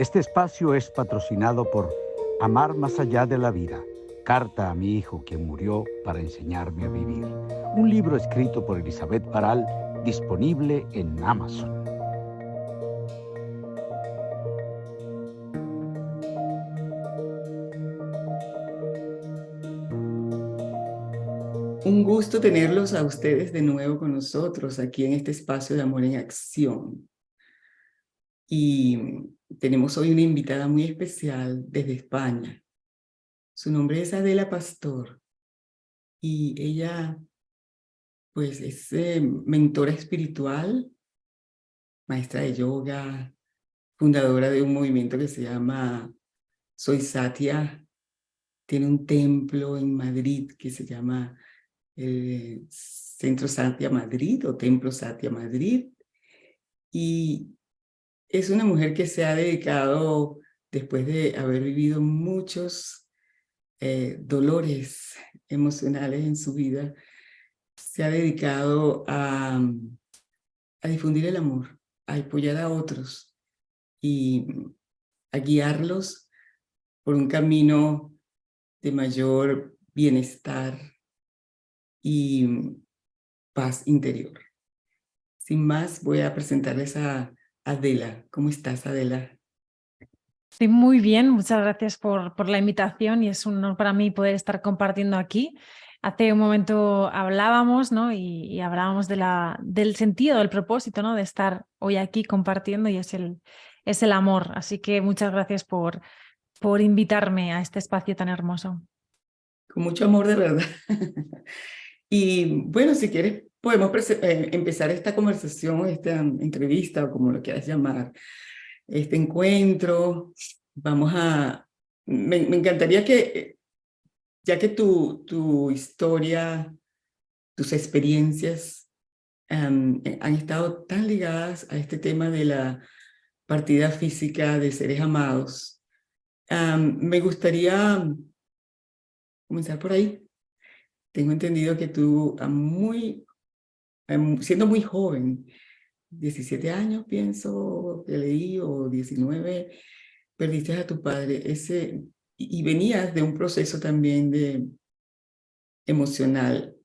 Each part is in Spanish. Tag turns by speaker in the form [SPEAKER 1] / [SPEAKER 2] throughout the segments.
[SPEAKER 1] Este espacio es patrocinado por Amar más allá de la vida. Carta a mi hijo quien murió para enseñarme a vivir. Un libro escrito por Elizabeth Paral, disponible en Amazon.
[SPEAKER 2] Un gusto tenerlos a ustedes de nuevo con nosotros aquí en este espacio de Amor en Acción. Y tenemos hoy una invitada muy especial desde España. Su nombre es Adela Pastor y ella pues es mentora espiritual, maestra de yoga, fundadora de un movimiento que se llama Soy Satia. Tiene un templo en Madrid que se llama Centro Satia Madrid o Templo Satia Madrid. Y es una mujer que se ha dedicado, después de haber vivido muchos dolores emocionales en su vida, se ha dedicado a difundir el amor, a apoyar a otros y a guiarlos por un camino de mayor bienestar y paz interior. Sin más, voy a presentarles a Adela. ¿Cómo estás, Adela?
[SPEAKER 3] Estoy muy bien, muchas gracias por la invitación y es un honor para mí poder estar compartiendo aquí. Hace un momento hablábamos, ¿no? y hablábamos del sentido, del propósito, ¿no? De estar hoy aquí compartiendo y es el amor. Así que muchas gracias por invitarme a este espacio tan hermoso.
[SPEAKER 2] Con mucho amor, de verdad. Y bueno, si quieres, podemos empezar esta conversación, esta entrevista, o como lo quieras llamar, este encuentro. Me encantaría que, ya que tu historia, tus experiencias han estado tan ligadas a este tema de la partida física de seres amados, me gustaría comenzar por ahí. Tengo entendido que tú, siendo muy joven, 17 años pienso que leí, o 19, perdiste a tu padre. Y venías de un proceso también emocional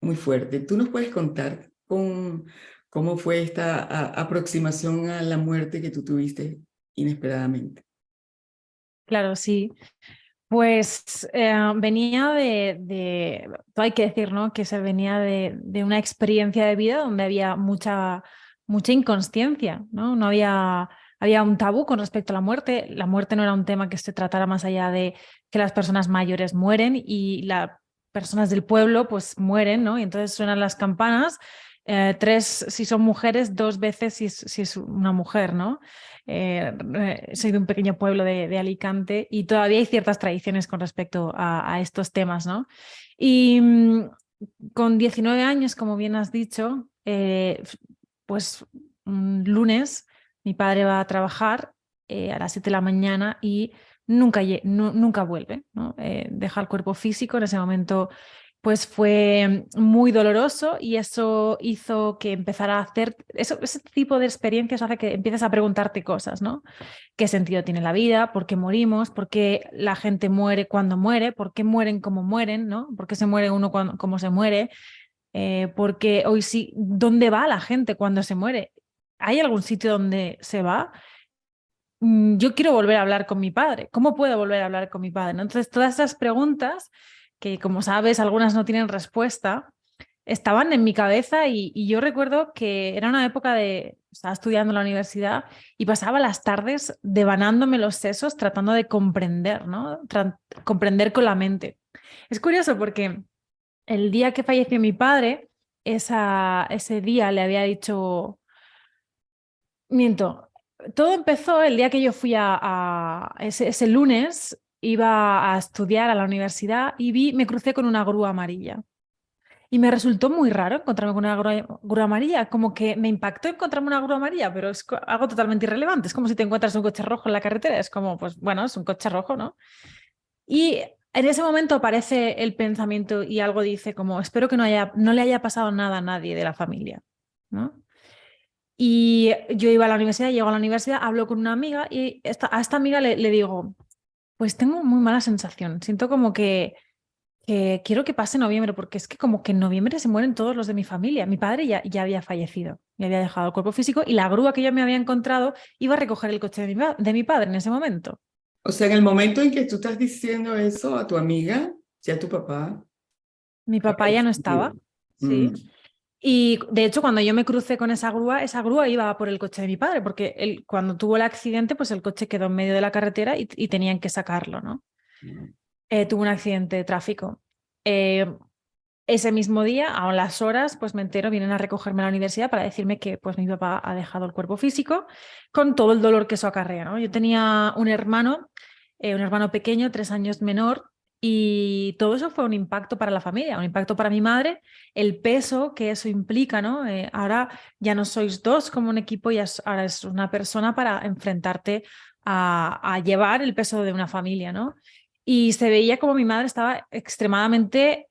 [SPEAKER 2] muy fuerte. ¿Tú nos puedes contar cómo fue esta aproximación a la muerte que tú tuviste inesperadamente?
[SPEAKER 3] Claro, sí. Pues venía todo hay que decir, ¿no? Que se venía de una experiencia de vida donde había mucha inconsciencia, ¿no? Había un tabú con respecto a la muerte. La muerte no era un tema que se tratara más allá de que las personas mayores mueren y las personas del pueblo pues mueren, ¿no? Y entonces suenan las campanas, 3 si son mujeres, 2 veces si es una mujer, ¿no? Soy de un pequeño pueblo de Alicante y todavía hay ciertas tradiciones con respecto a estos temas, ¿no? Y con 19 años, como bien has dicho, pues un lunes mi padre va a trabajar a las 7 de la mañana y nunca vuelve, ¿no? Deja el cuerpo físico. En ese momento pues fue muy doloroso y eso hizo que empezara a hacer, ese tipo de experiencias hace que empieces a preguntarte cosas, ¿no? ¿Qué sentido tiene la vida? ¿Por qué morimos? ¿Por qué la gente muere cuando muere? ¿Por qué mueren como mueren? ¿No? ¿Por qué se muere uno como se muere? Porque hoy sí, ¿dónde va la gente cuando se muere? ¿Hay algún sitio donde se va? Yo quiero volver a hablar con mi padre. ¿Cómo puedo volver a hablar con mi padre? ¿No? Entonces, todas esas preguntas, que como sabes, algunas no tienen respuesta, estaban en mi cabeza y yo recuerdo que era una época estaba estudiando en la universidad y pasaba las tardes devanándome los sesos tratando de comprender, ¿no? Comprender con la mente. Es curioso porque el día que falleció mi padre, ese día le había dicho, miento, todo empezó el día que yo fui ese lunes, iba a estudiar a la universidad y me crucé con una grúa amarilla. Y me resultó muy raro encontrarme con una grúa amarilla, como que me impactó encontrarme una grúa amarilla, pero es algo totalmente irrelevante. Es como si te encuentras un coche rojo en la carretera, es como, pues bueno, es un coche rojo, ¿no? Y en ese momento aparece el pensamiento y algo dice como, espero que no le haya pasado nada a nadie de la familia, ¿no? Y yo iba a la universidad, llego a la universidad, hablo con una amiga y a esta amiga le digo, pues tengo muy mala sensación, siento como que quiero que pase noviembre, porque es que como que en noviembre se mueren todos los de mi familia. Mi padre ya había fallecido, ya había dejado el cuerpo físico y la grúa que yo me había encontrado iba a recoger el coche de mi padre en ese momento.
[SPEAKER 2] O sea, en el momento en que tú estás diciendo eso a tu amiga, ya tu papá
[SPEAKER 3] Mi
[SPEAKER 2] ha
[SPEAKER 3] papá ya no estaba,
[SPEAKER 2] fallecido. Mm.
[SPEAKER 3] sí. Y de hecho, cuando yo me crucé con esa grúa iba por el coche de mi padre, porque él, cuando tuvo el accidente, pues el coche quedó en medio de la carretera y tenían que sacarlo, ¿no? Tuvo un accidente de tráfico. Eh, Ese mismo día, a las horas, pues me entero, vienen a recogerme a la universidad para decirme que pues mi papá ha dejado el cuerpo físico con todo el dolor que eso acarrea, ¿no? Yo tenía un hermano pequeño, 3 años menor, y todo eso fue un impacto para la familia, un impacto para mi madre, el peso que eso implica, ¿no? Ahora ya no sois dos como un equipo, ahora es una persona para enfrentarte a llevar el peso de una familia, ¿no? Y se veía como mi madre estaba extremadamente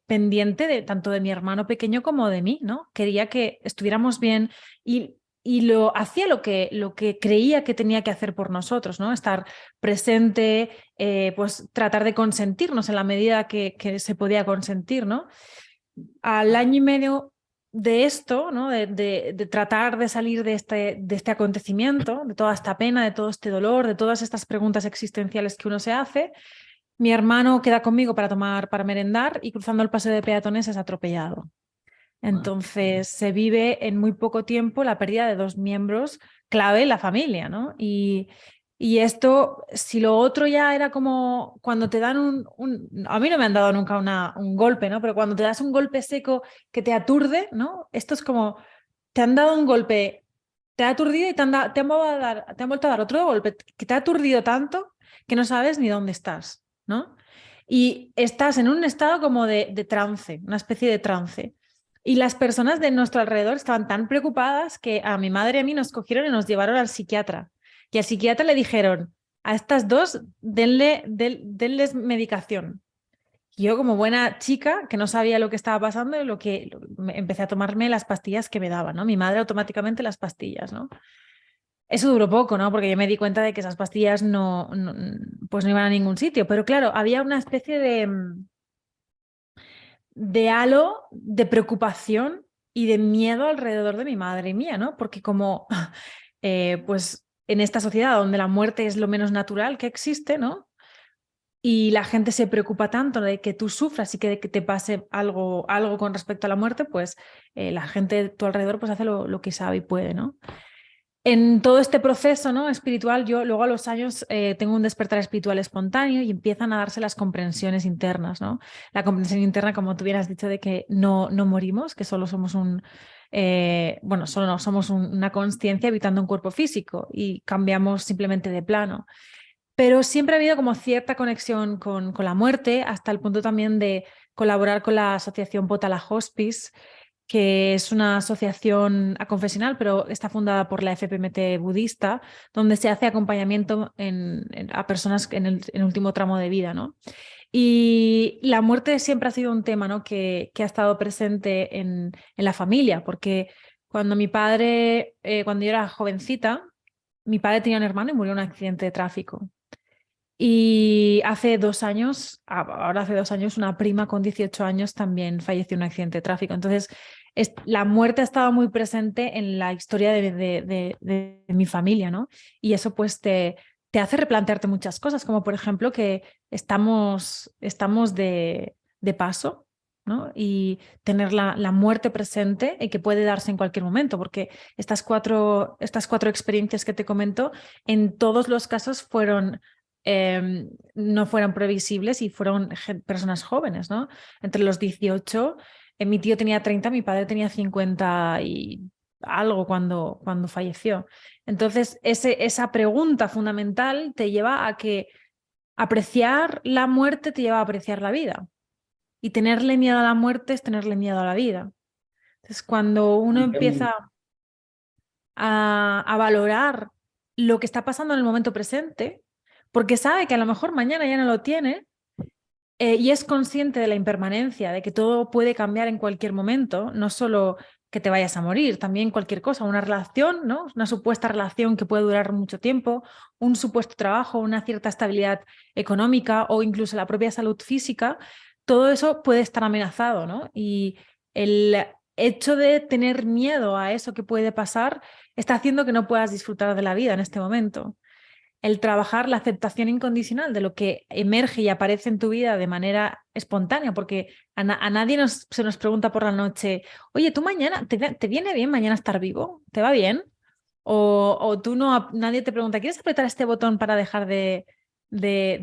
[SPEAKER 3] pendiente de tanto de mi hermano pequeño como de mí, ¿no? Quería que estuviéramos bien y lo hacía lo que creía que tenía que hacer por nosotros, ¿no? Estar presente, pues tratar de consentirnos en la medida que se podía consentir, ¿no? Al año y medio de esto, ¿no? de tratar de salir de este acontecimiento, de toda esta pena, de todo este dolor, de todas estas preguntas existenciales que uno se hace, mi hermano queda conmigo para merendar y cruzando el paseo de peatones es atropellado. Entonces se vive en muy poco tiempo la pérdida de dos miembros clave en la familia, ¿no? Y esto, si lo otro ya era como cuando te dan a mí no me han dado nunca un golpe, ¿no? Pero cuando te das un golpe seco que te aturde, ¿no? Esto es como, te han dado un golpe, te ha aturdido y te han vuelto a dar otro golpe que te ha aturdido tanto que no sabes ni dónde estás, ¿no? Y estás en un estado como de trance, una especie de trance. Y las personas de nuestro alrededor estaban tan preocupadas que a mi madre y a mí nos cogieron y nos llevaron al psiquiatra. Y al psiquiatra le dijeron, a estas dos denles medicación. Y yo como buena chica, que no sabía lo que estaba pasando, empecé a tomarme las pastillas que me daban, ¿no? Mi madre automáticamente las pastillas, ¿no? Eso duró poco, ¿no? Porque yo me di cuenta de que esas pastillas pues no iban a ningún sitio. Pero claro, había una especie de halo de preocupación y de miedo alrededor de mi madre y mía, ¿no? Porque como, pues en esta sociedad donde la muerte es lo menos natural que existe, ¿no? Y la gente se preocupa tanto de que tú sufras y de que te pase algo con respecto a la muerte, pues la gente de tu alrededor pues hace lo que sabe y puede, ¿no? En todo este proceso, ¿no? espiritual, yo luego a los años tengo un despertar espiritual espontáneo y empiezan a darse las comprensiones internas, ¿no? La comprensión interna, como tú hubieras dicho, de que no morimos, que solo somos solo no, somos una consciencia habitando un cuerpo físico y cambiamos simplemente de plano. Pero siempre ha habido como cierta conexión con la muerte, hasta el punto también de colaborar con la asociación Potala Hospice, que es una asociación aconfesional, pero está fundada por la FPMT budista, donde se hace acompañamiento a personas en el último tramo de vida, ¿no? Y la muerte siempre ha sido un tema, ¿no? que ha estado presente en la familia, porque cuando cuando yo era jovencita, mi padre tenía un hermano y murió en un accidente de tráfico. Y ahora hace 2 años, una prima con 18 años también falleció en un accidente de tráfico. Entonces, la muerte ha estado muy presente en la historia de mi familia, ¿no? Y eso pues te hace replantearte muchas cosas, como por ejemplo que estamos de paso, ¿no? Y tener la muerte presente y que puede darse en cualquier momento, porque estas cuatro experiencias que te comento, en todos los casos no fueron previsibles y fueron personas jóvenes, ¿no? Entre los 18, mi tío tenía 30, mi padre tenía 50 y algo cuando falleció. Entonces, esa pregunta fundamental te lleva a que apreciar la muerte te lleva a apreciar la vida. Y tenerle miedo a la muerte es tenerle miedo a la vida. Entonces, cuando uno empieza a valorar lo que está pasando en el momento presente, porque sabe que a lo mejor mañana ya no lo tiene y es consciente de la impermanencia, de que todo puede cambiar en cualquier momento, no solo que te vayas a morir, también cualquier cosa, una relación, ¿no? Una supuesta relación que puede durar mucho tiempo, un supuesto trabajo, una cierta estabilidad económica o incluso la propia salud física, todo eso puede estar amenazado, ¿no? Y el hecho de tener miedo a eso que puede pasar está haciendo que no puedas disfrutar de la vida en este momento. El trabajar la aceptación incondicional de lo que emerge y aparece en tu vida de manera espontánea, porque a nadie se nos pregunta por la noche, oye, ¿tú mañana, te viene bien mañana estar vivo? ¿Te va bien? O tú no, nadie te pregunta, ¿quieres apretar este botón para dejar de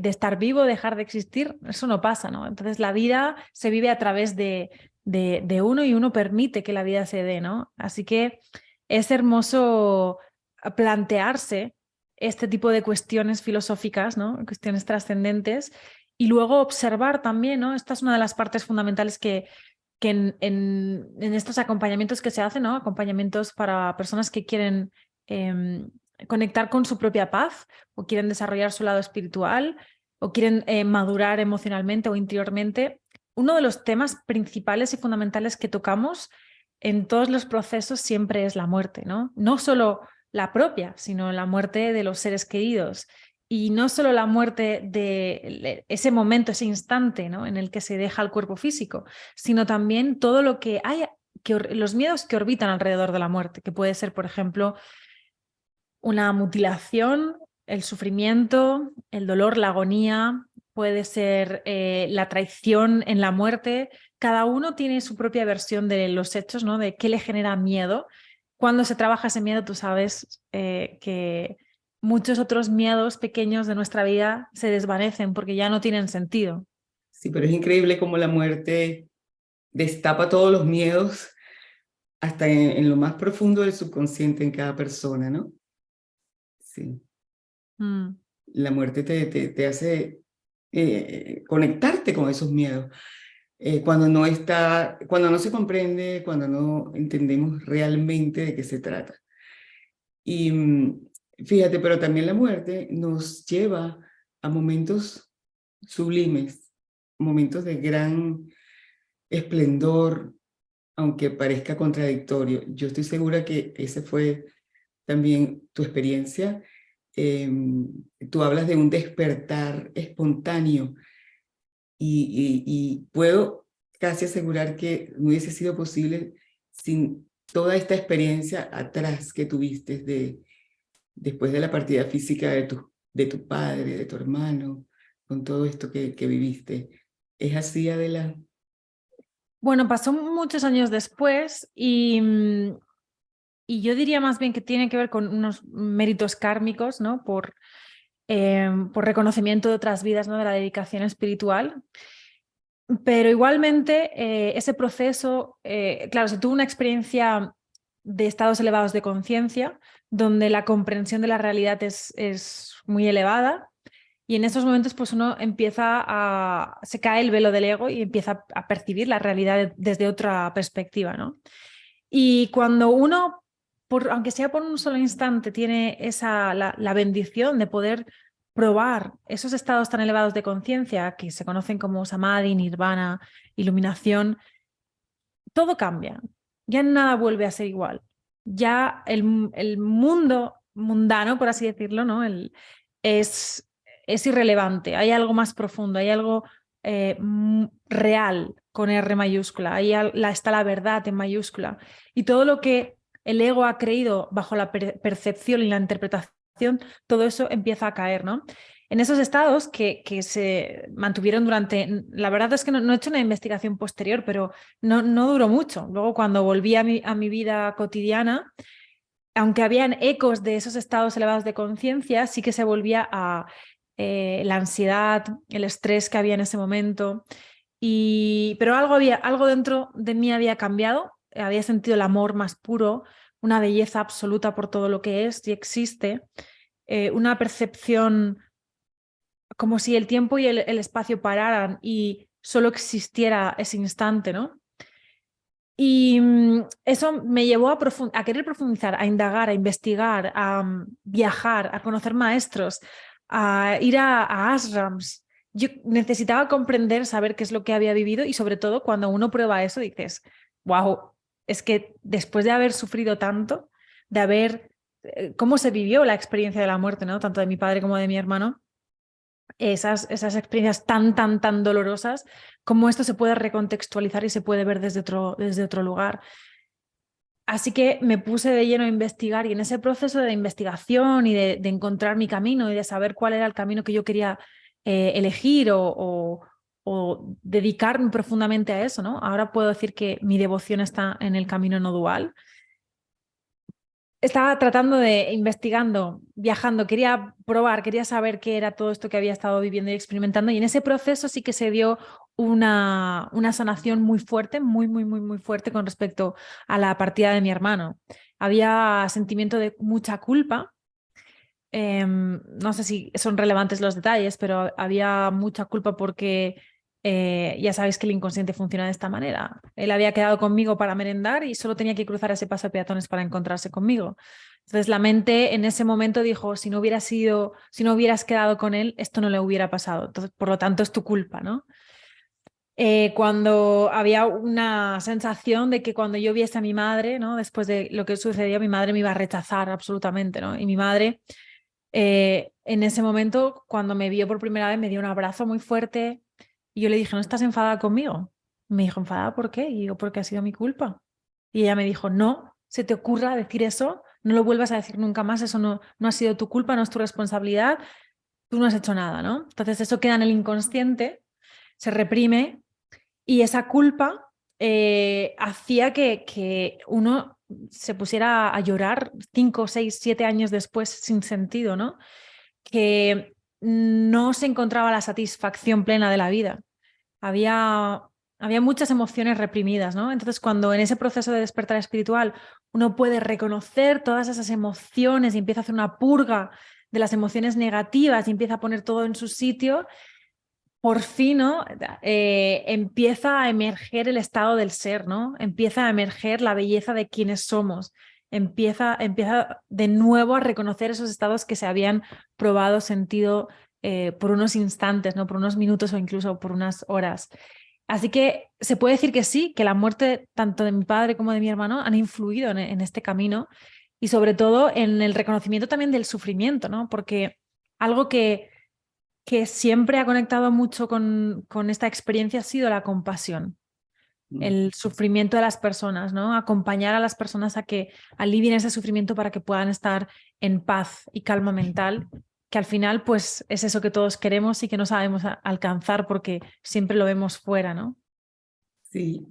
[SPEAKER 3] estar vivo, dejar de existir? Eso no pasa, ¿no? Entonces la vida se vive a través de uno y uno permite que la vida se dé, ¿no? Así que es hermoso plantearse este tipo de cuestiones filosóficas, ¿no? Cuestiones trascendentes, y luego observar también, ¿no? Esta es una de las partes fundamentales que en estos acompañamientos que se hacen, ¿no? Acompañamientos para personas que quieren conectar con su propia paz o quieren desarrollar su lado espiritual o quieren madurar emocionalmente o interiormente. Uno de los temas principales y fundamentales que tocamos en todos los procesos siempre es la muerte, ¿no? No solo la propia, sino la muerte de los seres queridos. Y no solo la muerte de ese momento, ese instante, ¿no? En el que se deja el cuerpo físico, sino también todo lo que hay, los miedos que orbitan alrededor de la muerte, que puede ser, por ejemplo, una mutilación, el sufrimiento, el dolor, la agonía, puede ser la traición en la muerte. Cada uno tiene su propia versión de los hechos, ¿no? De qué le genera miedo. Cuando se trabaja ese miedo, tú sabes que muchos otros miedos pequeños de nuestra vida se desvanecen porque ya no tienen sentido.
[SPEAKER 2] Sí, pero es increíble cómo la muerte destapa todos los miedos hasta en lo más profundo del subconsciente en cada persona, ¿no? Sí.
[SPEAKER 3] Mm.
[SPEAKER 2] La muerte te hace conectarte con esos miedos. Cuando no se comprende, cuando no entendemos realmente de qué se trata. Y fíjate, pero también la muerte nos lleva a momentos sublimes, momentos de gran esplendor, aunque parezca contradictorio. Yo estoy segura que ese fue también tu experiencia. Tú hablas de un despertar espontáneo y puedo casi asegurar que no hubiese sido posible sin toda esta experiencia atrás que tuviste después de la partida física de tu padre, de tu hermano, con todo esto que viviste. ¿Es así, Adela?
[SPEAKER 3] Bueno, pasó muchos años después y yo diría más bien que tiene que ver con unos méritos kármicos, ¿no? Por reconocimiento de otras vidas, ¿no? De la dedicación espiritual. Pero igualmente ese proceso, claro, se tuvo una experiencia de estados elevados de conciencia, donde la comprensión de la realidad es muy elevada. Y en esos momentos, pues uno se cae el velo del ego y empieza a percibir la realidad desde otra perspectiva, ¿no? Y cuando uno, aunque sea por un solo instante, tiene la bendición de poder probar esos estados tan elevados de conciencia que se conocen como samadhi, nirvana, iluminación, todo cambia. Ya nada vuelve a ser igual. Ya el mundo mundano, por así decirlo, ¿no? Es irrelevante. Hay algo más profundo, hay algo real con R mayúscula. Ahí está la verdad en mayúscula. Y todo lo que el ego ha creído bajo la percepción y la interpretación, todo eso empieza a caer, ¿no? En esos estados que se mantuvieron durante... La verdad es que no he hecho una investigación posterior, pero no duró mucho. Luego, cuando volví a mi vida cotidiana, aunque habían ecos de esos estados elevados de conciencia, sí que se volvía a la ansiedad, el estrés que había en ese momento. Pero algo dentro de mí había cambiado, había sentido el amor más puro, una belleza absoluta por todo lo que es y existe, una percepción como si el tiempo y el espacio pararan y solo existiera ese instante, ¿no? Y eso me llevó a querer profundizar, a indagar, a investigar, a viajar, a conocer maestros, a ir a ashrams. Yo necesitaba comprender, saber qué es lo que había vivido y sobre todo cuando uno prueba eso dices, wow, es que después de haber sufrido tanto, de haber, cómo se vivió la experiencia de la muerte, ¿no? Tanto de mi padre como de mi hermano, esas experiencias tan dolorosas, cómo esto se puede recontextualizar y se puede ver desde otro lugar. Así que me puse de lleno a investigar y en ese proceso de investigación y de encontrar mi camino y de saber cuál era el camino que yo quería elegir o dedicarme profundamente a eso, ¿no? Ahora puedo decir que mi devoción está en el camino no dual. Estaba tratando investigando, viajando, quería probar, quería saber qué era todo esto que había estado viviendo y experimentando, y en ese proceso sí que se dio una sanación muy fuerte, muy fuerte con respecto a la partida de mi hermano. Había sentimiento de mucha culpa. No sé si son relevantes los detalles, pero había mucha culpa porque ya sabéis que el inconsciente funciona de esta manera. Él había quedado conmigo para merendar y solo tenía que cruzar ese paso de peatones para encontrarse conmigo. Entonces la mente en ese momento dijo, si no hubieras quedado con él, esto no le hubiera pasado. Entonces, por lo tanto, es tu culpa, ¿no? Cuando había una sensación de que cuando yo viese a mi madre, ¿no? Después de lo que sucedió, mi madre me iba a rechazar absolutamente, ¿no? Y mi madre, en ese momento, cuando me vio por primera vez, me dio un abrazo muy fuerte y yo le dije, ¿no estás enfadada conmigo? Me dijo, ¿enfadada por qué? Y yo, porque ha sido mi culpa. Y ella me dijo, no, se te ocurra decir eso, no lo vuelvas a decir nunca más, eso no ha sido tu culpa, no es tu responsabilidad, tú no has hecho nada, ¿no? Entonces eso queda en el inconsciente, se reprime y esa culpa hacía que uno se pusiera a llorar 5, 6, 7 años después sin sentido, ¿no? Que no se encontraba la satisfacción plena de la vida. Había muchas emociones reprimidas, ¿no? Entonces, cuando en ese proceso de despertar espiritual uno puede reconocer todas esas emociones y empieza a hacer una purga de las emociones negativas y empieza a poner todo en su sitio, por fin, ¿no? Empieza a emerger el estado del ser, ¿no? Empieza a emerger la belleza de quienes somos. Empieza de nuevo a reconocer esos estados que se habían probado, sentido por unos instantes, ¿no? Por unos minutos o incluso por unas horas. Así que se puede decir que sí, que la muerte tanto de mi padre como de mi hermano han influido en este camino y sobre todo en el reconocimiento también del sufrimiento, ¿no? Porque algo que siempre ha conectado mucho con esta experiencia ha sido la compasión, el sufrimiento de las personas, ¿no? Acompañar a las personas a que alivien ese sufrimiento para que puedan estar en paz y calma mental, que al final pues es eso que todos queremos y que no sabemos alcanzar porque siempre lo vemos fuera, ¿no?
[SPEAKER 2] Sí,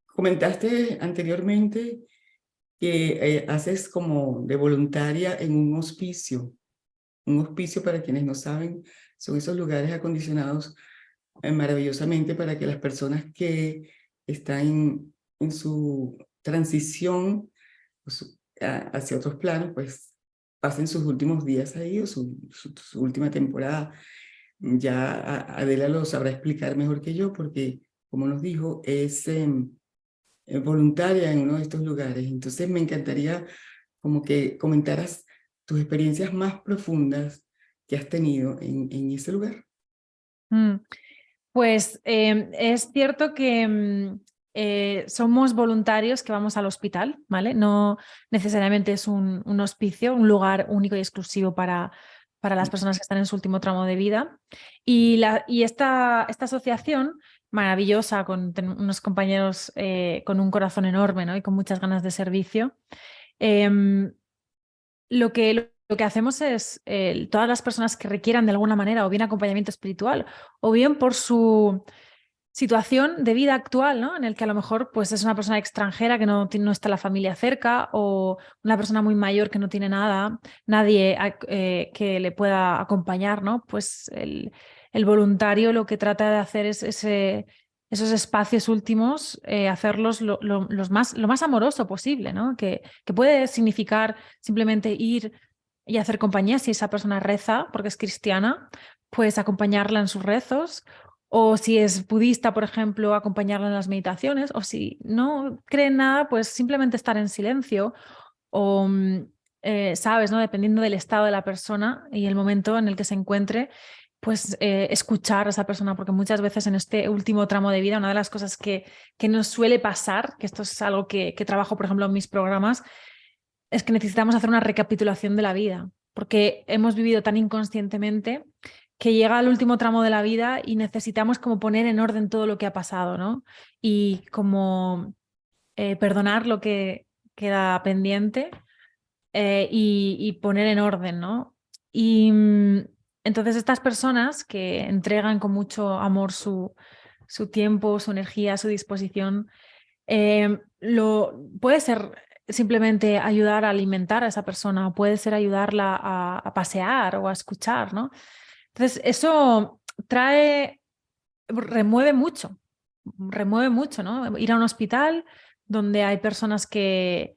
[SPEAKER 2] comentaste anteriormente que haces como de voluntaria en un hospicio. Un hospicio, para quienes no saben, son esos lugares acondicionados maravillosamente para que las personas que están en su transición hacia otros planos, pues pasen sus últimos días ahí o su última temporada. Ya Adela lo sabrá explicar mejor que yo porque, como nos dijo, es voluntaria en uno de estos lugares. Entonces me encantaría como que comentaras tus experiencias más profundas que has tenido en ese lugar.
[SPEAKER 3] Pues es cierto que somos voluntarios que vamos al hospital, ¿vale? No necesariamente es un hospicio, un lugar único y exclusivo para las personas que están en su último tramo de vida. Y esta asociación maravillosa, con unos compañeros con un corazón enorme, ¿no? Y con muchas ganas de servicio, lo que hacemos es todas las personas que requieran de alguna manera o bien acompañamiento espiritual o bien por su situación de vida actual, ¿no? En el que a lo mejor pues, es una persona extranjera que no está la familia cerca o una persona muy mayor que no tiene nadie que le pueda acompañar, ¿no? Pues el voluntario lo que trata de hacer es esos espacios últimos, hacerlos lo más amoroso posible, ¿no? Que puede significar simplemente ir y hacer compañía si esa persona reza porque es cristiana, pues acompañarla en sus rezos. O si es budista, por ejemplo, acompañarla en las meditaciones. O si no cree en nada, pues simplemente estar en silencio. O, sabes, ¿no? Dependiendo del estado de la persona y el momento en el que se encuentre, pues escuchar a esa persona, porque muchas veces en este último tramo de vida, una de las cosas que nos suele pasar, que esto es algo que trabajo, por ejemplo, en mis programas, es que necesitamos hacer una recapitulación de la vida, porque hemos vivido tan inconscientemente que llega al último tramo de la vida y necesitamos como poner en orden todo lo que ha pasado, ¿no? Y como perdonar lo que queda pendiente y poner en orden, ¿no? Y entonces estas personas que entregan con mucho amor su tiempo, su energía, su disposición, puede ser simplemente ayudar a alimentar a esa persona, o puede ser ayudarla a pasear o a escuchar, ¿no? Entonces eso remueve mucho, ¿no? Ir a un hospital donde hay personas que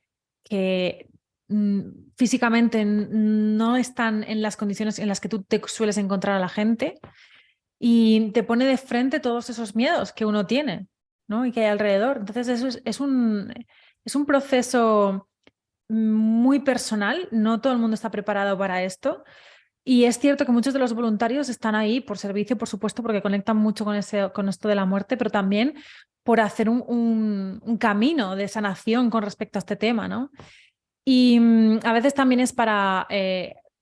[SPEAKER 3] físicamente no están en las condiciones en las que tú te sueles encontrar a la gente y te pone de frente todos esos miedos que uno tiene, ¿no? Y que hay alrededor. Entonces eso es un proceso muy personal, no todo el mundo está preparado para esto. Y es cierto que muchos de los voluntarios están ahí por servicio, por supuesto, porque conectan mucho con esto de la muerte, pero también por hacer un camino de sanación con respecto a este tema, ¿no? Y a veces también es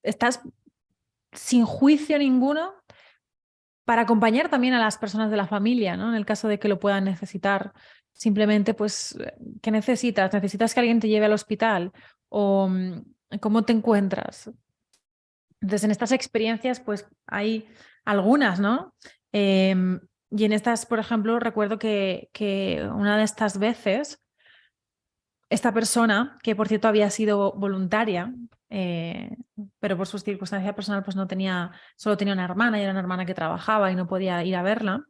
[SPEAKER 3] estás sin juicio ninguno para acompañar también a las personas de la familia, ¿no? En el caso de que lo puedan necesitar. Simplemente, pues, ¿qué necesitas? ¿Necesitas que alguien te lleve al hospital? ¿O cómo te encuentras? Entonces, en estas experiencias, pues hay algunas, ¿no? Y en estas, por ejemplo, recuerdo que una de estas veces, esta persona, que por cierto había sido voluntaria, pero por sus circunstancias personales, pues solo tenía una hermana, y era una hermana que trabajaba y no podía ir a verla.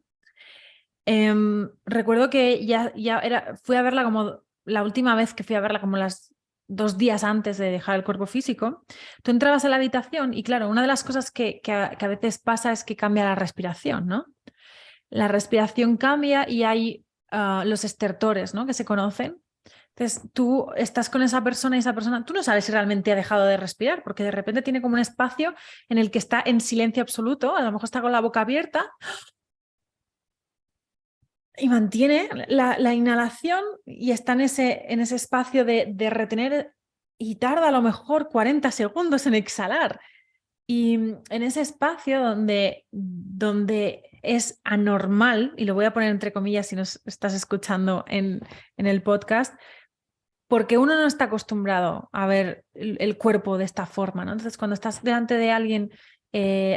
[SPEAKER 3] Recuerdo que fui a verla como la última vez que fui a verla, como 2 días antes de dejar el cuerpo físico. Tú entrabas a la habitación y claro, una de las cosas que a veces pasa es que cambia la respiración, ¿no? La respiración cambia y hay los estertores, ¿no? Que se conocen. Entonces tú estás con esa persona y esa persona, tú no sabes si realmente ha dejado de respirar, porque de repente tiene como un espacio en el que está en silencio absoluto, a lo mejor está con la boca abierta y mantiene la inhalación y está en ese espacio de retener y tarda a lo mejor 40 segundos en exhalar. Y en ese espacio donde es anormal, y lo voy a poner entre comillas si nos estás escuchando en el podcast, porque uno no está acostumbrado a ver el cuerpo de esta forma, ¿no? Entonces, cuando estás delante de alguien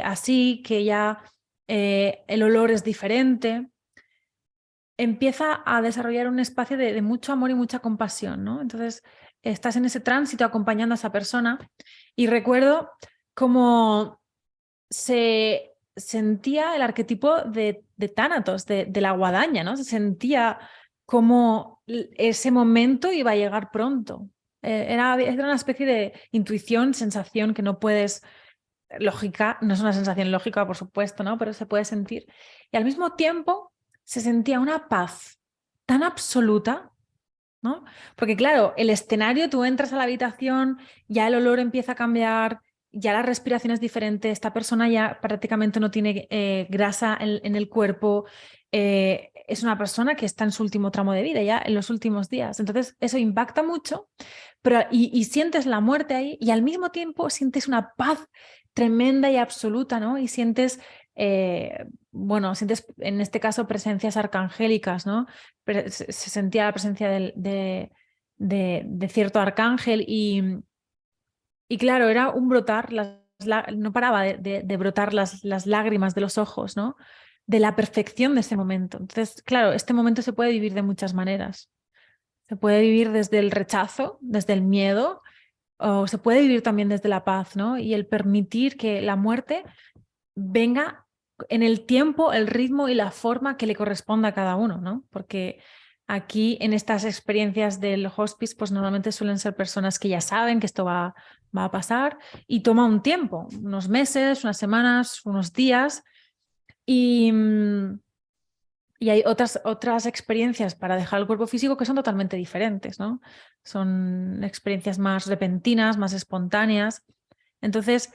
[SPEAKER 3] así, que ya el olor es diferente, empieza a desarrollar un espacio de mucho amor y mucha compasión, ¿no? Entonces, estás en ese tránsito acompañando a esa persona y recuerdo cómo se sentía el arquetipo de Tánatos, de la guadaña, ¿no? Se sentía como ese momento iba a llegar pronto. Era una especie de intuición, sensación que no puedes, lógica, no es una sensación lógica, por supuesto, ¿no? Pero se puede sentir. Y al mismo tiempo se sentía una paz tan absoluta, ¿no? Porque claro, el escenario, tú entras a la habitación, ya el olor empieza a cambiar, ya la respiración es diferente, esta persona ya prácticamente no tiene grasa en el cuerpo, es una persona que está en su último tramo de vida, ya en los últimos días. Entonces eso impacta mucho, pero, y sientes la muerte ahí y al mismo tiempo sientes una paz tremenda y absoluta, ¿no? Y sientes, sientes en este caso presencias arcangélicas, ¿no? Se sentía la presencia de cierto arcángel y claro, era un brotar, no paraba de brotar las lágrimas de los ojos, ¿no? De la perfección de ese momento. Entonces, claro, este momento se puede vivir de muchas maneras. Se puede vivir desde el rechazo, desde el miedo, o se puede vivir también desde la paz, ¿no? Y el permitir que la muerte venga en el tiempo, el ritmo y la forma que le corresponda a cada uno, ¿no? Porque aquí en estas experiencias del hospice, pues normalmente suelen ser personas que ya saben que esto va a pasar y toma un tiempo, unos meses, unas semanas, unos días y hay otras experiencias para dejar el cuerpo físico que son totalmente diferentes, ¿no? Son experiencias más repentinas, más espontáneas. Entonces,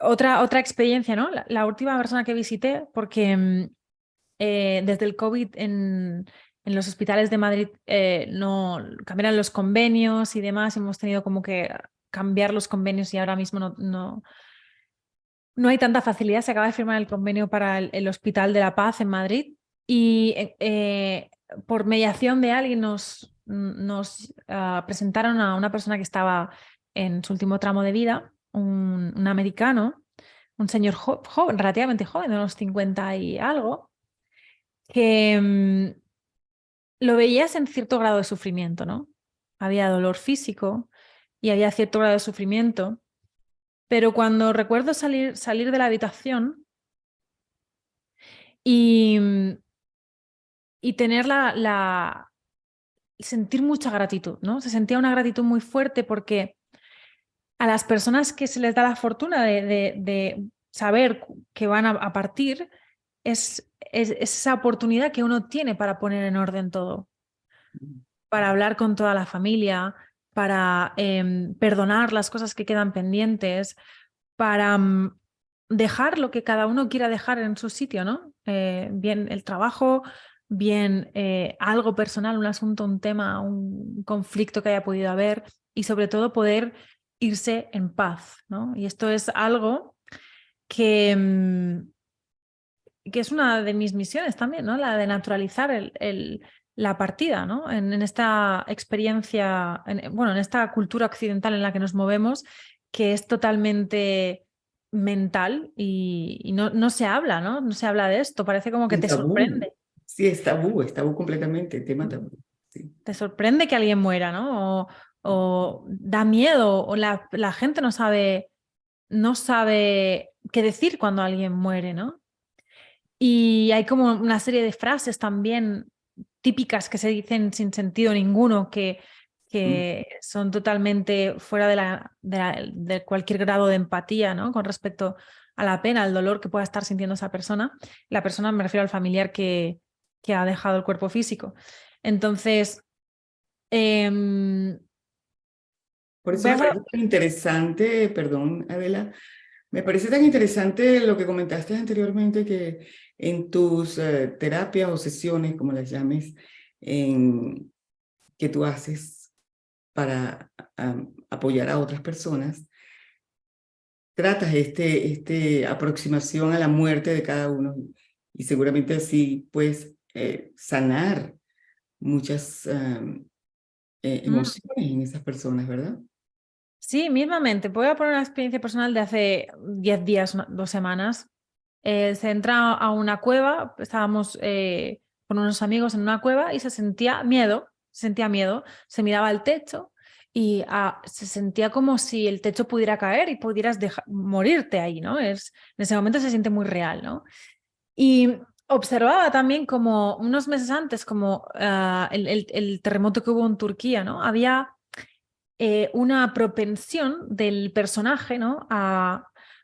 [SPEAKER 3] otra experiencia, ¿no? La última persona que visité, porque desde el COVID en los hospitales de Madrid no cambiaron los convenios y demás, hemos tenido como que cambiar los convenios y ahora mismo no hay tanta facilidad. Se acaba de firmar el convenio para el Hospital de la Paz en Madrid y por mediación de alguien nos presentaron a una persona que estaba en su último tramo de vida, un americano, un señor joven, relativamente joven, de unos 50 y algo, que lo veías en cierto grado de sufrimiento, ¿no? Había dolor físico y había cierto grado de sufrimiento, pero cuando recuerdo salir de la habitación y, y tener sentir mucha gratitud, ¿no? Se sentía una gratitud muy fuerte porque a las personas que se les da la fortuna de saber que van a partir, es esa oportunidad que uno tiene para poner en orden todo, para hablar con toda la familia, para perdonar las cosas que quedan pendientes, para dejar lo que cada uno quiera dejar en su sitio, ¿no? Bien el trabajo, bien algo personal, un asunto, un tema, un conflicto que haya podido haber y sobre todo poder irse en paz, ¿no? Y esto es algo que es una de mis misiones también, ¿no? La de naturalizar la partida, ¿no? En esta experiencia, en esta cultura occidental en la que nos movemos, que es totalmente mental y no se habla, ¿no? No se habla de esto, parece como que
[SPEAKER 2] Es
[SPEAKER 3] te
[SPEAKER 2] tabú.
[SPEAKER 3] sorprende.
[SPEAKER 2] Sí, es tabú completamente, tema tabú. Sí.
[SPEAKER 3] Te sorprende que alguien muera, ¿no? O da miedo, o la gente no sabe qué decir cuando alguien muere, ¿no? Y hay como una serie de frases también típicas que se dicen sin sentido ninguno, que son totalmente fuera de cualquier grado de empatía, ¿no? Con respecto a la pena, al dolor que pueda estar sintiendo esa persona. La persona me refiero al familiar que ha dejado el cuerpo físico. Entonces,
[SPEAKER 2] Por eso
[SPEAKER 3] voy
[SPEAKER 2] me
[SPEAKER 3] a-
[SPEAKER 2] parece tan interesante, perdón, Adela, me parece tan interesante lo que comentaste anteriormente, que en tus terapias o sesiones, como las llames, que tú haces para apoyar a otras personas, tratas este aproximación a la muerte de cada uno y seguramente así pues sanar muchas
[SPEAKER 3] Mm,
[SPEAKER 2] emociones en esas personas, ¿verdad?
[SPEAKER 3] sí, mismamente. Voy a poner una experiencia personal de hace 10 días, 2 semanas. Se entra a una cueva, estábamos con unos amigos en una cueva y se sentía miedo, se miraba al techo y se sentía como si el techo pudiera caer y pudieras morirte ahí, ¿no? En ese momento se siente muy real, ¿no? Y observaba también como unos meses antes, como el terremoto que hubo en Turquía, ¿no? Había una propensión del personaje, ¿no?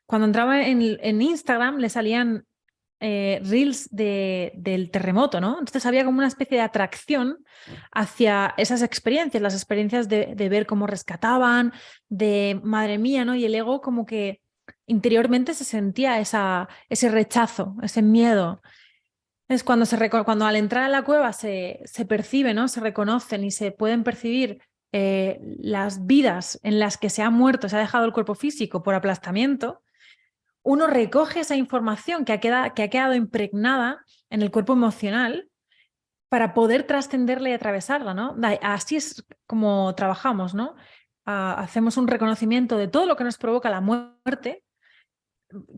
[SPEAKER 3] Cuando entraba en Instagram le salían reels del terremoto, ¿no? Entonces había como una especie de atracción hacia esas experiencias, las experiencias de ver cómo rescataban, de madre mía, ¿no? Y el ego como que interiormente se sentía ese rechazo, ese miedo. Es cuando al entrar a la cueva se percibe, ¿no? Se reconocen y se pueden percibir las vidas en las que se ha muerto, se ha dejado el cuerpo físico por aplastamiento. Uno recoge esa información que ha quedado impregnada en el cuerpo emocional para poder trascenderla y atravesarla, ¿no? Así es como trabajamos, ¿no? Hacemos un reconocimiento de todo lo que nos provoca la muerte,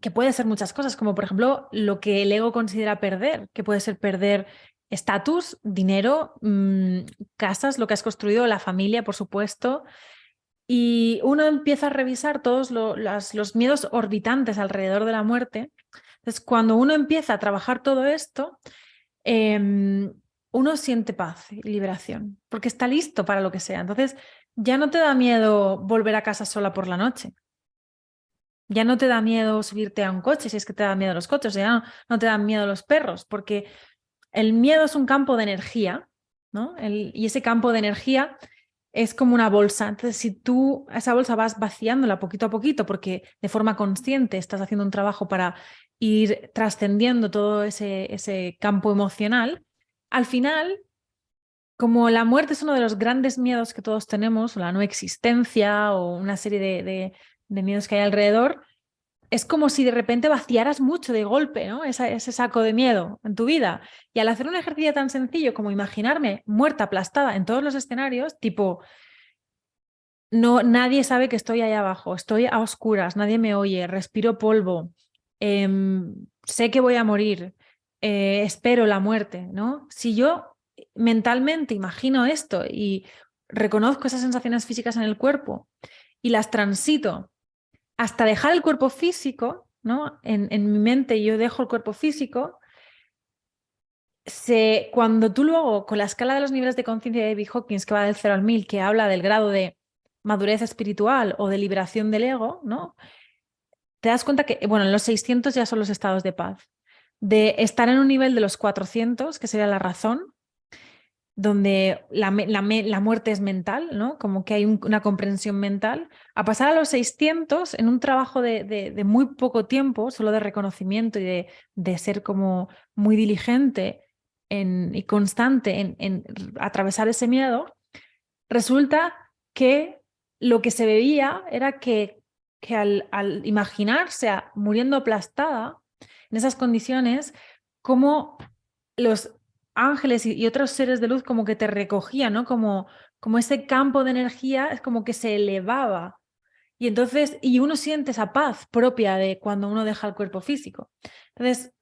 [SPEAKER 3] que puede ser muchas cosas, como por ejemplo lo que el ego considera perder, que puede ser perder estatus, dinero, casas, lo que has construido, la familia, por supuesto. Y uno empieza a revisar todos los miedos orbitantes alrededor de la muerte. Entonces, cuando uno empieza a trabajar todo esto, uno siente paz y liberación, porque está listo para lo que sea. Entonces, ya no te da miedo volver a casa sola por la noche. Ya no te da miedo subirte a un coche, si es que te da miedo los coches, ya no te dan miedo los perros, porque el miedo es un campo de energía, ¿no? Y ese campo de energía es como una bolsa. Entonces, si tú a esa bolsa vas vaciándola poquito a poquito, porque de forma consciente estás haciendo un trabajo para ir trascendiendo todo ese campo emocional, al final, como la muerte es uno de los grandes miedos que todos tenemos, o la no existencia, o una serie de miedos que hay alrededor, es como si de repente vaciaras mucho de golpe, ¿no? Ese saco de miedo en tu vida. Y al hacer un ejercicio tan sencillo como imaginarme muerta, aplastada en todos los escenarios, tipo, no, nadie sabe que estoy ahí abajo, estoy a oscuras, nadie me oye, respiro polvo, sé que voy a morir, espero la muerte, ¿no? Si yo mentalmente imagino esto y reconozco esas sensaciones físicas en el cuerpo y las transito hasta dejar el cuerpo físico, ¿no? En mi mente yo dejo el cuerpo físico. Cuando tú luego, con la escala de los niveles de conciencia de David Hawkins, que va del 0 al 1000, que habla del grado de madurez espiritual o de liberación del ego, ¿no? Te das cuenta que, bueno, en los 600 ya son los estados de paz. De estar en un nivel de los 400, que sería la razón, donde la muerte es mental, ¿no? Como que hay una comprensión mental, a pasar a los 600 en un trabajo de muy poco tiempo, solo de reconocimiento y de ser como muy diligente y constante en atravesar ese miedo, resulta que lo que se veía era que al imaginarse muriendo aplastada en esas condiciones, como los ángeles y otros seres de luz como que te recogían, ¿no? Como ese campo de energía es como que se elevaba. Y entonces, y uno siente esa paz propia de cuando uno deja el cuerpo físico. Entonces,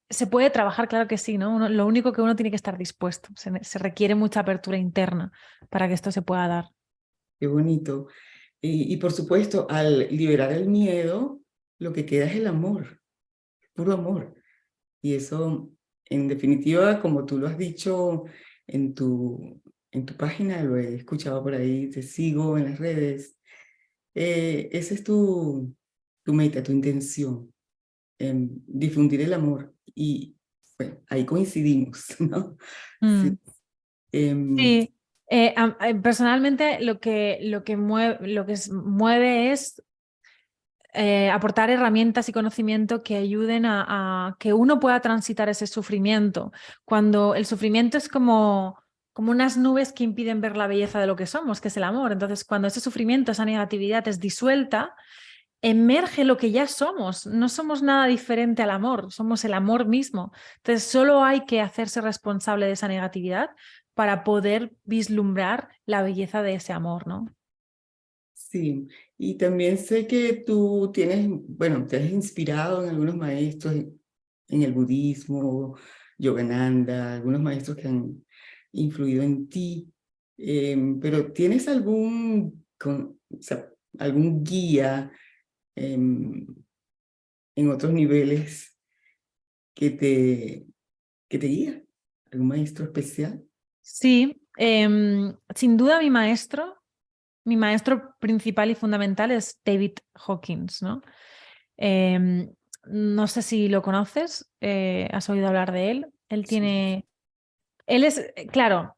[SPEAKER 3] se puede trabajar, claro que sí, ¿no? Lo único que uno tiene que estar dispuesto. Se requiere mucha apertura interna para que esto se pueda dar.
[SPEAKER 2] Qué bonito. Y por supuesto, al liberar el miedo, lo que queda es el amor, puro amor. Y eso, en definitiva, como tú lo has dicho en tu página, lo he escuchado por ahí, te sigo en las redes, esa es tu meta, tu intención, difundir el amor. Y bueno, ahí coincidimos, ¿no? Sí.
[SPEAKER 3] Mm. Sí. Personalmente lo que mueve es aportar herramientas y conocimiento que ayuden a que uno pueda transitar ese sufrimiento. Cuando el sufrimiento es como unas nubes que impiden ver la belleza de lo que somos, que es el amor. Entonces, cuando ese sufrimiento, esa negatividad es disuelta, emerge lo que ya somos. No somos nada diferente al amor, somos el amor mismo. Entonces, solo hay que hacerse responsable de esa negatividad para poder vislumbrar la belleza de ese amor, ¿no?
[SPEAKER 2] Sí, y también sé que tú tienes, bueno, te has inspirado en algunos maestros en el budismo, Yogananda, algunos maestros que han influido en ti, pero ¿tienes o sea, algún guía en otros niveles que te guía? ¿Algún maestro especial?
[SPEAKER 3] Sí, sin duda mi maestro principal y fundamental es David Hawkins, ¿no? No sé si lo conoces, has oído hablar de él.
[SPEAKER 2] Sí.
[SPEAKER 3] Él es, claro,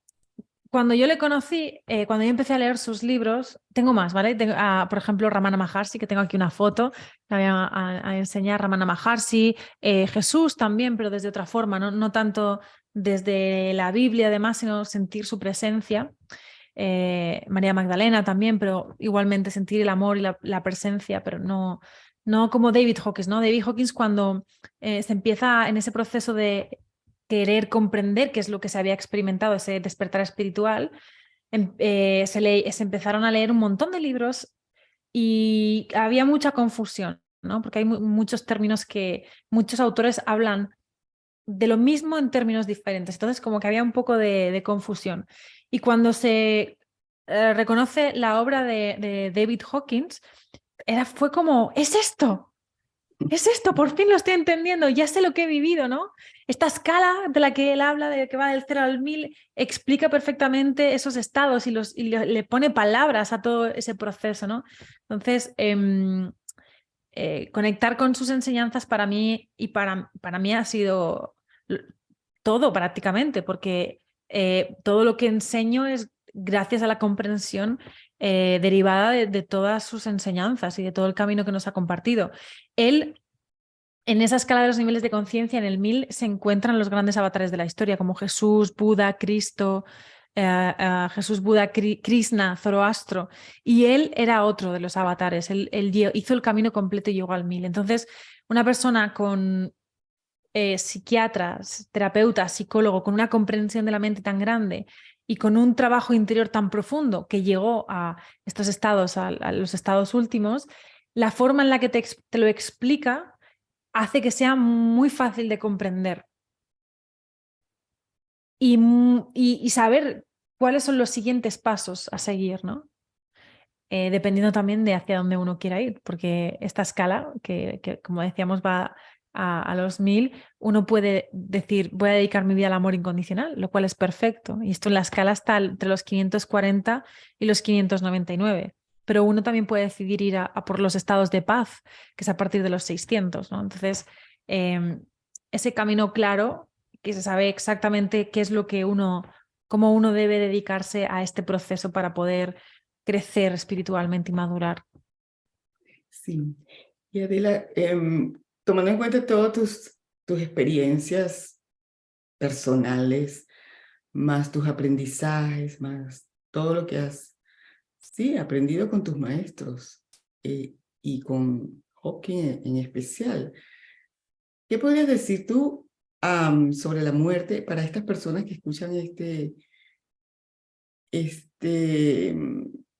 [SPEAKER 3] cuando yo le conocí, cuando yo empecé a leer sus libros, tengo más, ¿vale? Tengo, por ejemplo, Ramana Maharshi, que tengo aquí una foto, la voy a enseñar, Ramana Maharshi, Jesús también, pero desde otra forma, no tanto desde la Biblia además, sino sentir su presencia. María Magdalena también, pero igualmente sentir el amor y la presencia, pero no como David Hawkins, ¿no? David Hawkins cuando se empieza en ese proceso de querer comprender qué es lo que se había experimentado, ese despertar espiritual, se empezaron a leer un montón de libros y había mucha confusión, ¿no? Porque hay muchos términos que muchos autores hablan de lo mismo en términos diferentes. Entonces, como que había un poco de confusión. Y cuando se reconoce la obra de David Hawkins, fue como, es esto, por fin lo estoy entendiendo, ya sé lo que he vivido, ¿no? Esta escala de la que él habla, de que va del 0 al 1000, explica perfectamente esos estados y le pone palabras a todo ese proceso, ¿no? Entonces, conectar con sus enseñanzas para mí y para mí ha sido todo prácticamente, porque todo lo que enseño gracias a la comprensión derivada de todas sus enseñanzas y de todo el camino que nos ha compartido. Él, en esa escala de los niveles de conciencia, en el 1000 se encuentran los grandes avatares de la historia, como Jesús, Buda, Cristo, Jesús, Buda, Krishna, Zoroastro, y él era otro de los avatares. Él hizo el camino completo y llegó al 1000. Entonces, una persona con psiquiatras, terapeuta, psicólogo, con una comprensión de la mente tan grande y con un trabajo interior tan profundo que llegó a estos estados, a los estados últimos, la forma en la que te lo explica hace que sea muy fácil de comprender y saber cuáles son los siguientes pasos a seguir, ¿no? Dependiendo también de hacia dónde uno quiera ir, porque esta escala, que como decíamos va a los 1000, uno puede decir voy a dedicar mi vida al amor incondicional, lo cual es perfecto, y esto en la escala está entre los 540 y los 599, pero uno también puede decidir ir a por los estados de paz, que es a partir de los 600, ¿no? Entonces, ese camino claro, que se sabe exactamente qué es lo que cómo uno debe dedicarse a este proceso para poder crecer espiritualmente y madurar.
[SPEAKER 2] Sí. Y Adela, tomando en cuenta todas tus experiencias personales, más tus aprendizajes, más todo lo que has aprendido con tus maestros y con Hawking en especial, ¿qué podrías decir tú sobre la muerte para estas personas que escuchan este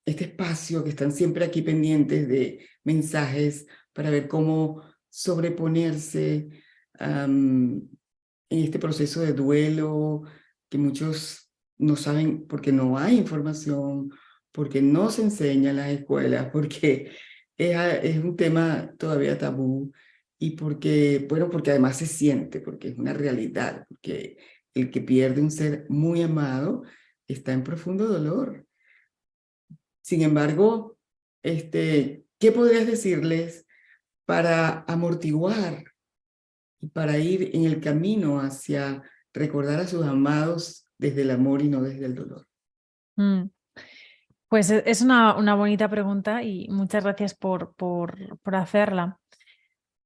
[SPEAKER 2] espacio, que están siempre aquí pendientes de mensajes para ver cómo sobreponerse en este proceso de duelo, que muchos no saben porque no hay información, porque no se enseña en las escuelas, porque es un tema todavía tabú y porque además se siente, porque es una realidad, porque el que pierde un ser muy amado está en profundo dolor. Sin embargo, ¿qué podrías decirles para amortiguar y para ir en el camino hacia recordar a sus amados desde el amor y no desde el dolor?
[SPEAKER 3] Pues es una bonita pregunta y muchas gracias por hacerla.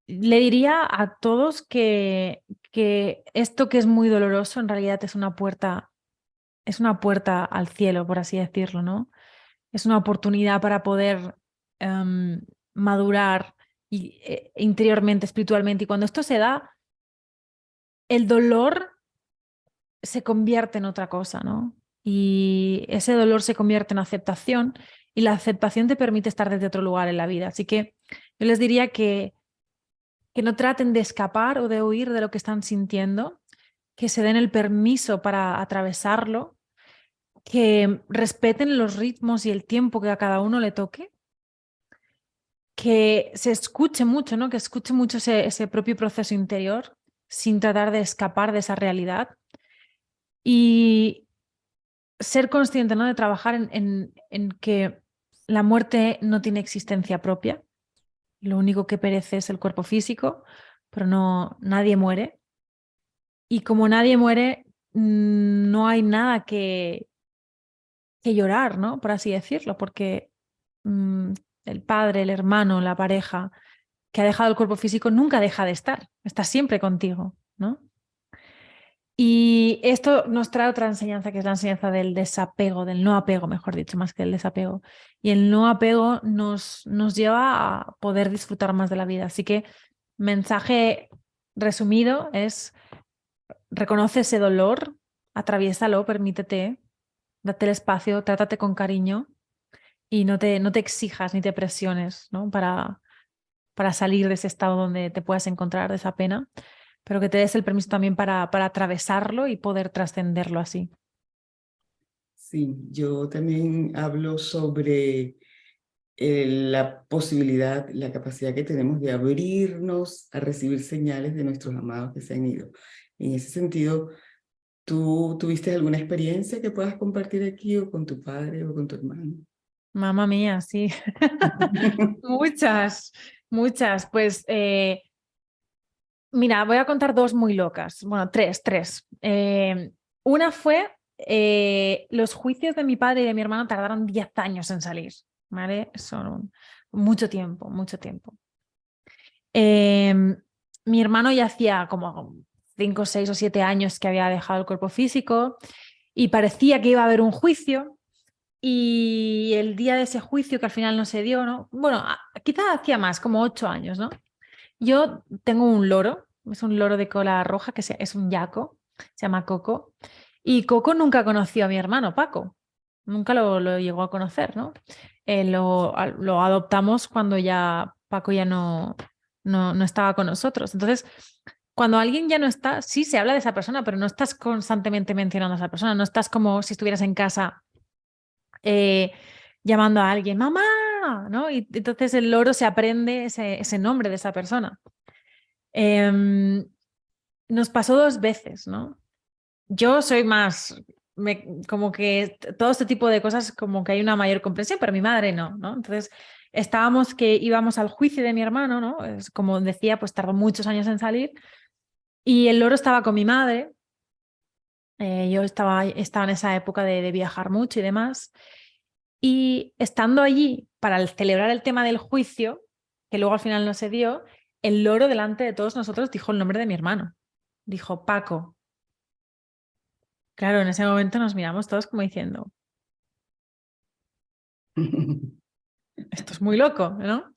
[SPEAKER 3] Le diría a todos que esto que es muy doloroso en realidad es una puerta al cielo, por así decirlo, ¿no? Es una oportunidad para poder madurar interiormente, espiritualmente. Y cuando esto se da, el dolor se convierte en otra cosa, ¿no? Y ese dolor se convierte en aceptación y la aceptación te permite estar desde otro lugar en la vida. Así que yo les diría que no traten de escapar o de huir de lo que están sintiendo, que se den el permiso para atravesarlo, que respeten los ritmos y el tiempo que a cada uno le toque, que se escuche mucho, ¿no? Que escuche mucho ese propio proceso interior sin tratar de escapar de esa realidad y ser consciente, ¿no? De trabajar en que la muerte no tiene existencia propia, lo único que perece es el cuerpo físico, pero nadie muere. Y como nadie muere, no hay nada que llorar, ¿no? Por así decirlo, porque el padre, el hermano, la pareja que ha dejado el cuerpo físico nunca deja de estar, está siempre contigo, ¿no? Y esto nos trae otra enseñanza, que es la enseñanza del desapego, del no apego, mejor dicho, más que el desapego. Y el no apego nos lleva a poder disfrutar más de la vida. Así que mensaje resumido es: reconoce ese dolor, atraviésalo, permítete, date el espacio, trátate con cariño y no te exijas ni te presiones, ¿no? para salir de ese estado donde te puedas encontrar, de esa pena, pero que te des el permiso también para atravesarlo y poder trascenderlo así.
[SPEAKER 2] Sí, yo también hablo sobre la posibilidad, la capacidad que tenemos de abrirnos a recibir señales de nuestros amados que se han ido. En ese sentido, ¿tú tuviste alguna experiencia que puedas compartir aquí o con tu padre o con tu hermano?
[SPEAKER 3] Mamma mía, sí. Muchas. Pues mira, voy a contar dos muy locas. Bueno, tres. Una fue los juicios de mi padre y de mi hermano tardaron 10 años en salir, ¿vale? Son mucho tiempo, mucho tiempo. Mi hermano ya hacía como 5, 6 o 7 años que había dejado el cuerpo físico y parecía que iba a haber un juicio, y el día de ese juicio, que al final no se dio, ¿no? Bueno, quizás hacía más, como 8 años, ¿no? Yo tengo un loro, es un loro de cola roja, que es un yaco, se llama Coco, y Coco nunca conoció a mi hermano Paco, nunca lo llegó a conocer, ¿no? Lo adoptamos cuando ya Paco ya no estaba con nosotros. Entonces, cuando alguien ya no está, sí se habla de esa persona, pero no estás constantemente mencionando a esa persona, no estás como si estuvieras en casa llamando a alguien, mamá, ¿no? Y entonces el loro se aprende ese nombre de esa persona. Nos pasó 2 veces, ¿no? Yo soy más, como que todo este tipo de cosas como que hay una mayor comprensión, pero mi madre no, ¿no? Entonces estábamos que íbamos al juicio de mi hermano, ¿no? Como decía, pues tardó muchos años en salir, y el loro estaba con mi madre. Yo estaba en esa época de viajar mucho y demás. Y estando allí para celebrar el tema del juicio, que luego al final no se dio, el loro delante de todos nosotros dijo el nombre de mi hermano. Dijo Paco. Claro, en ese momento nos miramos todos como diciendo, esto es muy loco, ¿no?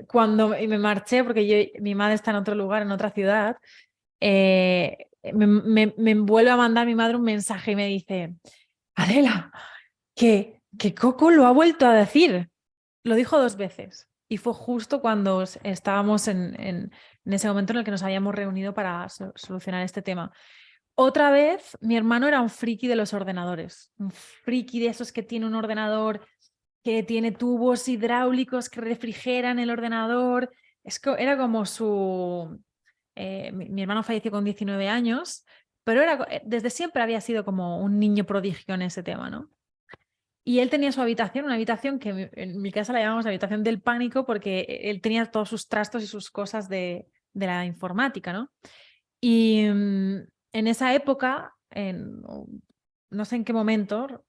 [SPEAKER 3] Cuando me marché, porque mi madre está en otro lugar, en otra ciudad, me vuelve a mandar mi madre un mensaje y me dice, Adela, que Coco lo ha vuelto a decir. Lo dijo 2 veces. Y fue justo cuando estábamos en ese momento en el que nos habíamos reunido para solucionar este tema. Otra vez, mi hermano era un friki de los ordenadores. Un friki de esos que tiene un ordenador que tiene tubos hidráulicos que refrigeran el ordenador. Era como su... mi hermano falleció con 19 años, pero desde siempre había sido como un niño prodigio en ese tema, ¿no? Y él tenía su habitación, una habitación que en mi casa la llamamos habitación del pánico, porque él tenía todos sus trastos y sus cosas de la informática, ¿no? Y en esa época, no sé en qué momento,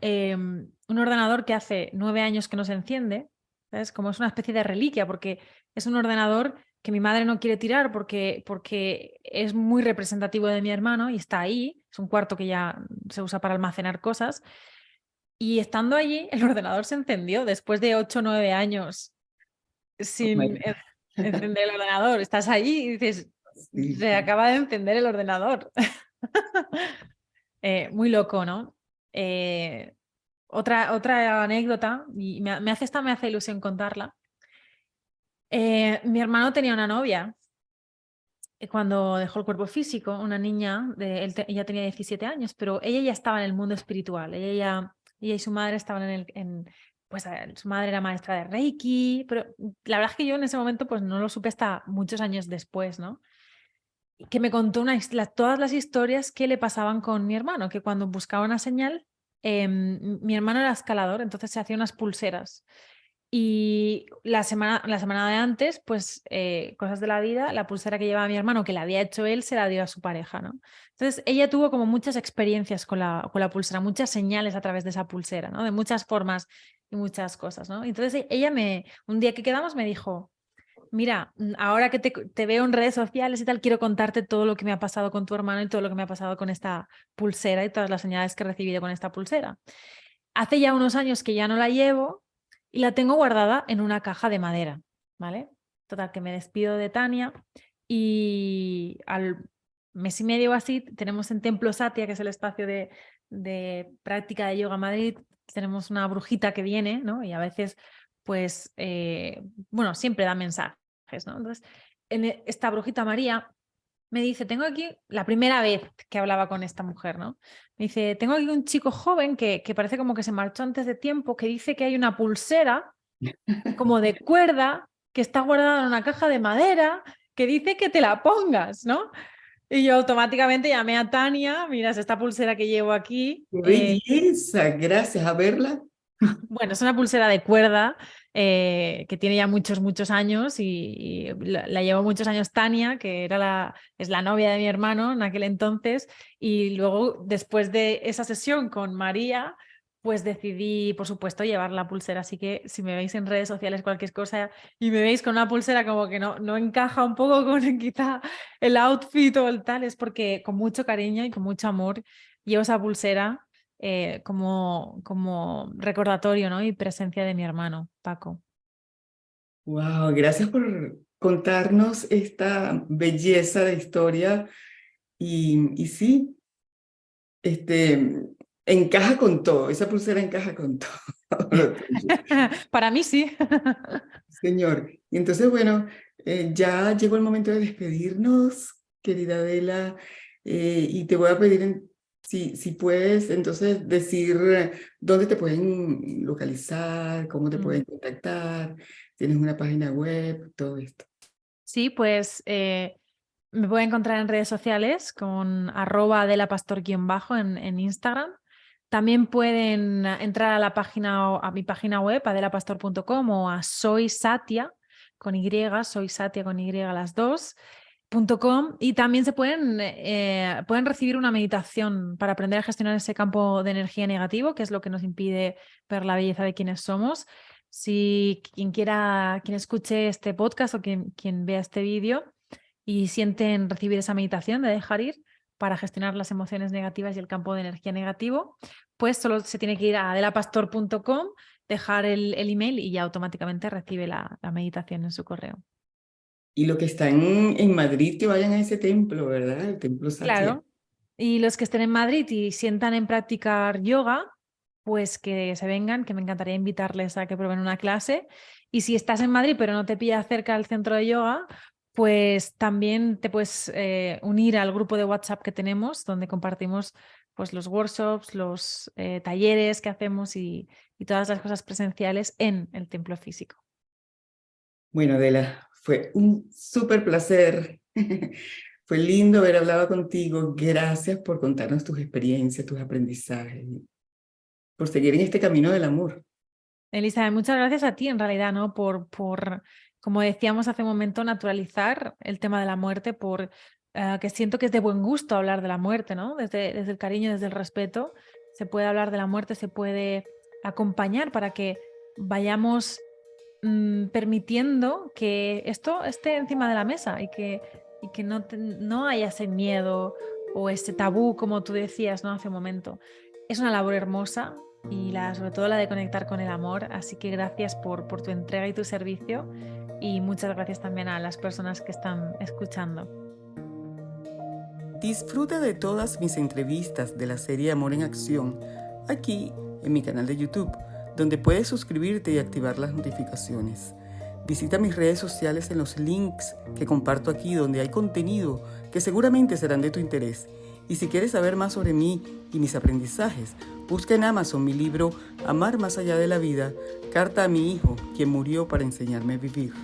[SPEAKER 3] un ordenador que hace 9 años que no se enciende, ¿sabes? Como es una especie de reliquia, porque es un ordenador que mi madre no quiere tirar porque es muy representativo de mi hermano y está ahí, es un cuarto que ya se usa para almacenar cosas. Y estando allí, el ordenador se encendió después de 8 o 9 años sin encender el ordenador. Estás allí y dices,
[SPEAKER 2] Sí,
[SPEAKER 3] se acaba de encender el ordenador. Muy loco, ¿no? Otra anécdota, y me hace ilusión contarla. Mi hermano tenía una novia cuando dejó el cuerpo físico, una niña, ella tenía 17 años, pero ella ya estaba en el mundo espiritual. Ella y su madre estaban pues su madre era maestra de Reiki, pero la verdad es que yo en ese momento pues no lo supe hasta muchos años después, ¿no? Que me contó todas las historias que le pasaban con mi hermano, que cuando buscaba una señal, mi hermano era escalador, entonces se hacía unas pulseras. Y la semana de antes, pues cosas de la vida, la pulsera que llevaba mi hermano, que la había hecho él, se la dio a su pareja, ¿no? Entonces ella tuvo como muchas experiencias con la pulsera, muchas señales a través de esa pulsera, ¿no? De muchas formas y muchas cosas, ¿no? Entonces ella un día que quedamos me dijo, mira, ahora que te veo en redes sociales y tal, quiero contarte todo lo que me ha pasado con tu hermano y todo lo que me ha pasado con esta pulsera y todas las señales que he recibido con esta pulsera. Hace ya unos años que ya no la llevo y la tengo guardada en una caja de madera, ¿vale? Total, que me despido de Tania y al mes y medio o así tenemos en Templo Satya, que es el espacio de práctica de yoga Madrid, tenemos una brujita que viene, ¿no? Y a veces, pues, bueno, siempre da mensajes, ¿no? Entonces, esta brujita María me dice, tengo aquí, la primera vez que hablaba con esta mujer, ¿no? Me dice, tengo aquí un chico joven que parece como que se marchó antes de tiempo, que dice que hay una pulsera como de cuerda que está guardada en una caja de madera, que dice que te la pongas, ¿no? Y yo automáticamente llamé a Tania, miras esta pulsera que llevo aquí.
[SPEAKER 2] ¡Qué belleza! Gracias a verla.
[SPEAKER 3] Bueno, es una pulsera de cuerda que tiene ya muchos años y la llevó muchos años Tania, que es la novia de mi hermano en aquel entonces, y luego después de esa sesión con María, pues decidí, por supuesto, llevar la pulsera. Así que si me veis en redes sociales cualquier cosa y me veis con una pulsera como que no encaja un poco con quizá el outfit o el tal, es porque con mucho cariño y con mucho amor llevo esa pulsera como recordatorio, ¿no? Y presencia de mi hermano, Paco.
[SPEAKER 2] Wow, gracias por contarnos esta belleza de historia y sí, este, encaja con todo, esa pulsera encaja con todo lo tuyo.
[SPEAKER 3] Para mí sí.
[SPEAKER 2] Señor, y entonces, bueno, ya llegó el momento de despedirnos, querida Adela, y te voy a pedir, si puedes, entonces decir dónde te pueden localizar, cómo te pueden contactar, tienes una página web, todo esto.
[SPEAKER 3] Sí, pues me pueden encontrar en redes sociales con @adelapastor_ en Instagram. También pueden entrar a a mi página web, adelapastor.com, o a Soy Satia con Y, Soy Satia con Y las dos. .com, y también pueden recibir una meditación para aprender a gestionar ese campo de energía negativo, que es lo que nos impide ver la belleza de quienes somos. Si quien escuche este podcast o quien vea este vídeo y sienten recibir esa meditación de dejar ir para gestionar las emociones negativas y el campo de energía negativo, pues solo se tiene que ir a adelapastor.com, dejar el email y ya automáticamente recibe la meditación en su correo.
[SPEAKER 2] Y los que están en Madrid, que vayan a ese templo, ¿verdad? El templo Satia.
[SPEAKER 3] Claro. Y los que estén en Madrid y sientan en practicar yoga, pues que se vengan, que me encantaría invitarles a que prueben una clase. Y si estás en Madrid pero no te pillas cerca del centro de yoga, pues también te puedes unir al grupo de WhatsApp que tenemos, donde compartimos pues, los workshops, los talleres que hacemos y todas las cosas presenciales en el templo físico.
[SPEAKER 2] Bueno, Adela, fue un súper placer. Fue lindo haber hablado contigo. Gracias por contarnos tus experiencias, tus aprendizajes, por seguir en este camino del amor.
[SPEAKER 3] Elizabeth, muchas gracias a ti en realidad, ¿no? Por, como decíamos hace un momento, naturalizar el tema de la muerte, que siento que es de buen gusto hablar de la muerte, ¿no? Desde el cariño, desde el respeto, se puede hablar de la muerte, se puede acompañar para que vayamos permitiendo que esto esté encima de la mesa y que no haya ese miedo o ese tabú, como tú decías, ¿no? Hace un momento. Es una labor hermosa y sobre todo la de conectar con el amor, así que gracias por tu entrega y tu servicio, y muchas gracias también a las personas que están escuchando.
[SPEAKER 2] Disfruta de todas mis entrevistas de la serie Amor en Acción aquí en mi canal de YouTube, donde puedes suscribirte y activar las notificaciones. Visita mis redes sociales en los links que comparto aquí, donde hay contenido que seguramente serán de tu interés. Y si quieres saber más sobre mí y mis aprendizajes, busca en Amazon mi libro Amar más allá de la vida, Carta a mi hijo, quien murió para enseñarme a vivir.